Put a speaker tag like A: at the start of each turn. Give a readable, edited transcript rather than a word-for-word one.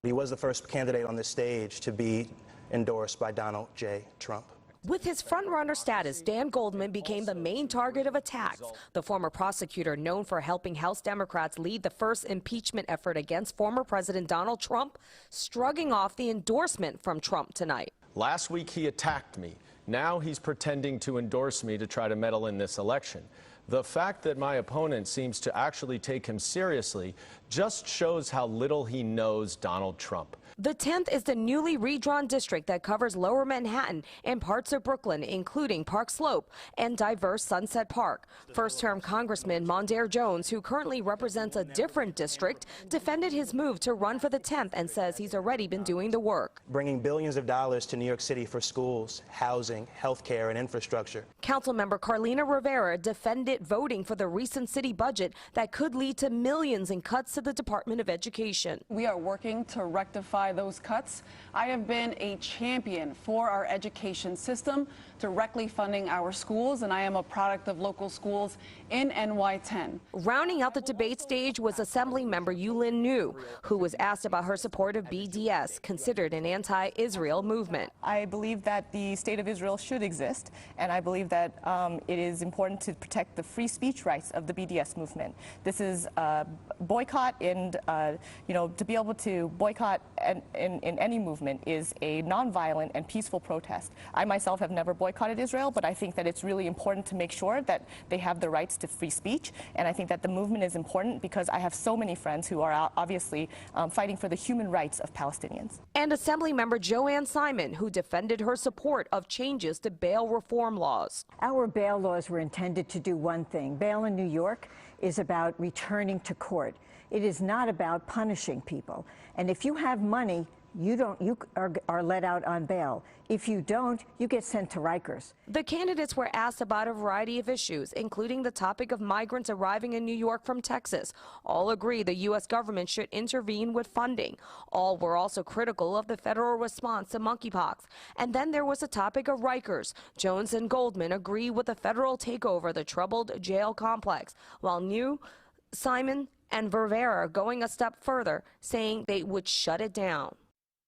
A: He was the first candidate on this stage to be endorsed by Donald J. Trump.
B: With his front-runner status, Dan Goldman became the main target of attacks. The former prosecutor, known for helping House Democrats lead the first impeachment effort against former President Donald Trump, shrugging off the endorsement from Trump tonight.
C: Last week he attacked me. Now he's pretending to endorse me to try to meddle in this election. The fact that my opponent seems to actually take him seriously just shows how little he knows Donald Trump.
B: The 10th is the newly redrawn district that covers Lower Manhattan and parts of Brooklyn, including Park Slope and diverse Sunset Park. First-term Congressman Mondaire Jones, who currently represents a different district, defended his move to run for the 10th and says he's already been doing the work.
A: Bringing billions of dollars to New York City for schools, housing, health care, and infrastructure.
B: Councilmember Carlina Rivera defended voting for the recent city budget that could lead to millions in cuts to the Department of Education.
D: We are working to rectify those cuts. I have been a champion for our education system, directly funding our schools, and I am a product of local schools in NY-10.
B: Rounding out the debate stage was Assemblywoman Yuh-Line Niou, who was asked about her support of BDS, considered an anti-Israel movement.
E: I believe that the state of Israel should exist, and I believe that it is important to protect the free speech rights of the BDS movement. This is a boycott, and to be able to boycott in any movement is a nonviolent and peaceful protest. I myself have never boycotted Israel, but I think that it's really important to make sure that they have the rights to free speech, and I think that the movement is important because I have so many friends who are obviously fighting for the human rights of Palestinians.
B: And Assemblymember Joanne Simon, who defended her support of changes to bail reform laws.
F: Our bail laws were intended to do one thing. Bail in New York is about returning to court. It is not about punishing people. And if you have money, you are let out on bail. If you don't, you get sent to Rikers.
B: The candidates were asked about a variety of issues, including the topic of migrants arriving in New York from Texas. All agree the U.S. government should intervene with funding. All were also critical of the federal response to monkeypox. And then there was the topic of Rikers. Jones and Goldman agree with the federal takeover of the troubled jail complex, while Niou, Simon, and Rivera going a step further, saying they would shut it down.